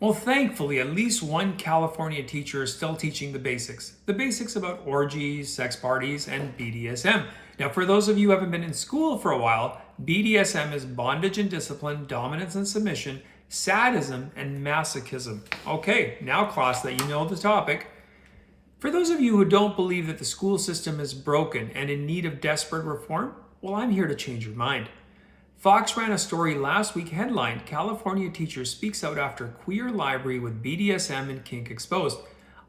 Well, thankfully, at least one California teacher is still teaching the basics. The basics about orgies, sex parties, and BDSM. Now, for those of you who haven't been in school for a while, BDSM is bondage and discipline, dominance and submission, sadism, and masochism. Okay, now class that you know the topic. For those of you who don't believe that the school system is broken and in need of desperate reform, well, I'm here to change your mind. Fox ran a story last week headlined California Teacher Speaks Out After Queer Library with BDSM and Kink Exposed.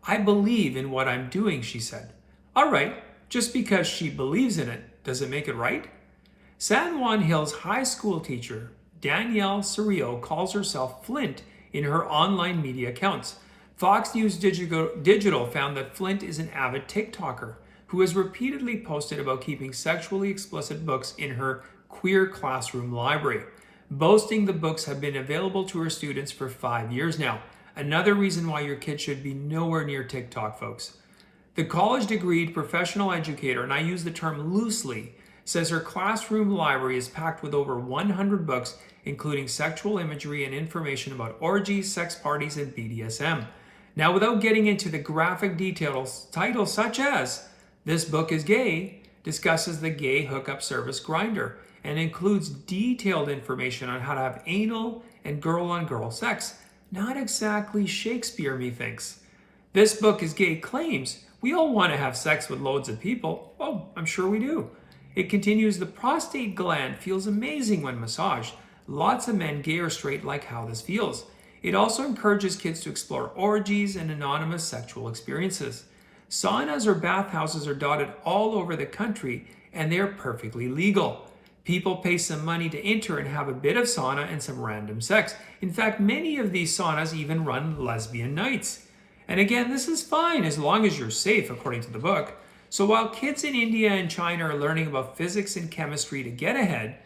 I believe in what I'm doing, she said. All right, just because she believes in it, does it make it right? San Juan Hills high school teacher Danielle Serio calls herself Flint in her online media accounts. Fox News Digital found that Flint is an avid TikToker who has repeatedly posted about keeping sexually explicit books in her queer classroom library, boasting the books have been available to her students for 5 years now. Another reason why your kid should be nowhere near TikTok, folks. The college-degreed professional educator, and I use the term loosely, says her classroom library is packed with over 100 books, including sexual imagery and information about orgies, sex parties, and BDSM. Now, without getting into the graphic details, titles such as "This Book is Gay" discusses the gay hookup service Grindr and includes detailed information on how to have anal and girl-on-girl sex. Not exactly Shakespeare, methinks. "This Book is Gay" claims we all want to have sex with loads of people. Oh, I'm sure we do. It continues, the prostate gland feels amazing when massaged. Lots of men, gay or straight, like how this feels. It also encourages kids to explore orgies and anonymous sexual experiences. Saunas or bathhouses are dotted all over the country, and they're perfectly legal. People pay some money to enter and have a bit of sauna and some random sex. In fact, many of these saunas even run lesbian nights. And again, this is fine as long as you're safe, according to the book. So while kids in India and China are learning about physics and chemistry to get ahead,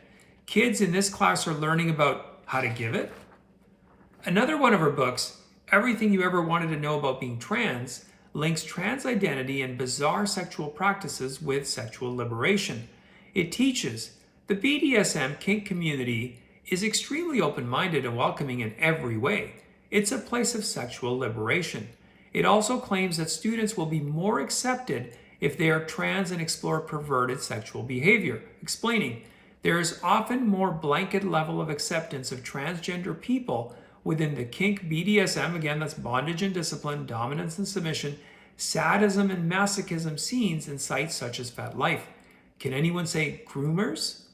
kids in this class are learning about how to give it. Another one of her books, Everything You Ever Wanted to Know About Being Trans, links trans identity and bizarre sexual practices with sexual liberation. It teaches the BDSM kink community is extremely open-minded and welcoming in every way. It's a place of sexual liberation. It also claims that students will be more accepted if they are trans and explore perverted sexual behavior, explaining there is often more blanket level of acceptance of transgender people within the kink BDSM, again, that's bondage and discipline, dominance and submission, sadism and masochism scenes in sites such as FetLife. Can anyone say groomers?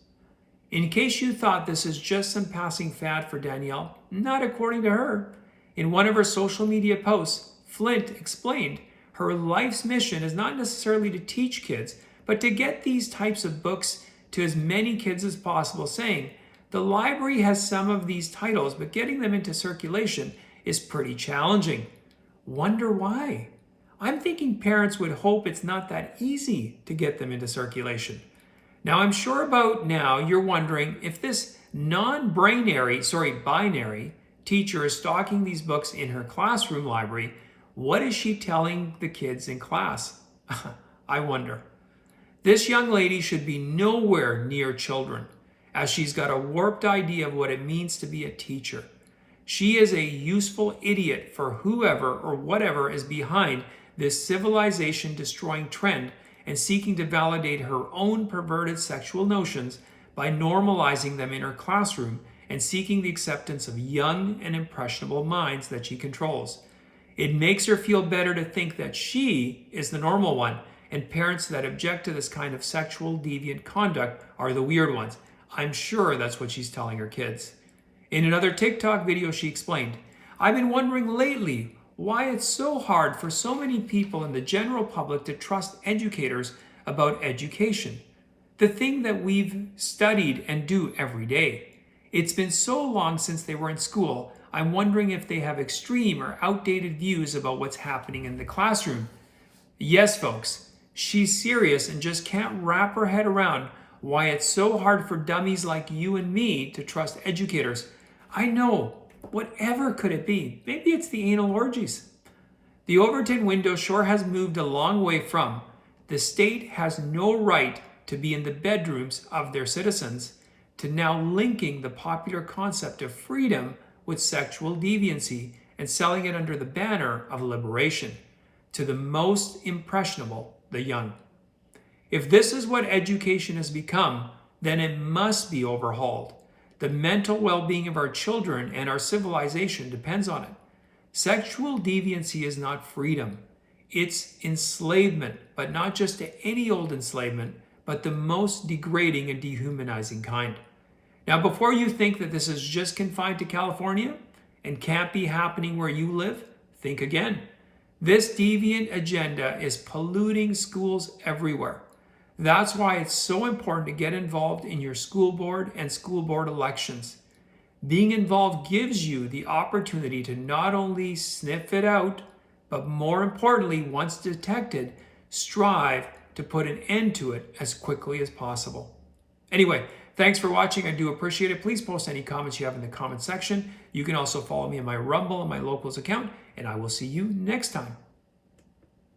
In case you thought this is just some passing fad for Danielle, not according to her. In one of her social media posts, Flint explained her life's mission is not necessarily to teach kids, but to get these types of books to as many kids as possible, saying, the library has some of these titles, but getting them into circulation is pretty challenging. Wonder why? I'm thinking parents would hope it's not that easy to get them into circulation. Now, I'm sure about now you're wondering if this binary teacher is stocking these books in her classroom library, what is she telling the kids in class? I wonder. This young lady should be nowhere near children, as she's got a warped idea of what it means to be a teacher. She is a useful idiot for whoever or whatever is behind this civilization-destroying trend and seeking to validate her own perverted sexual notions by normalizing them in her classroom and seeking the acceptance of young and impressionable minds that she controls. It makes her feel better to think that she is the normal one, and parents that object to this kind of sexual deviant conduct are the weird ones. I'm sure that's what she's telling her kids. In another TikTok video, she explained, I've been wondering lately why it's so hard for so many people in the general public to trust educators about education, the thing that we've studied and do every day. It's been so long since they were in school, I'm wondering if they have extreme or outdated views about what's happening in the classroom. Yes, folks, she's serious and just can't wrap her head around why it's so hard for dummies like you and me to trust educators. I know, whatever could it be? Maybe it's the anal orgies. The Overton window sure has moved a long way from the state has no right to be in the bedrooms of their citizens to now linking the popular concept of freedom with sexual deviancy and selling it under the banner of liberation to the most impressionable, the young. If this is what education has become, then it must be overhauled. The mental well-being of our children and our civilization depends on it. Sexual deviancy is not freedom. It's enslavement, but not just to any old enslavement, but the most degrading and dehumanizing kind. Now, before you think that this is just confined to California and can't be happening where you live, think again. This deviant agenda is polluting schools everywhere. That's why it's so important to get involved in your school board and school board elections. Being involved gives you the opportunity to not only sniff it out, but more importantly, once detected, strive to put an end to it as quickly as possible. Anyway, thanks for watching. I do appreciate it. Please post any comments you have in the comment section. You can also follow me on my Rumble and my Locals account, and I will see you next time.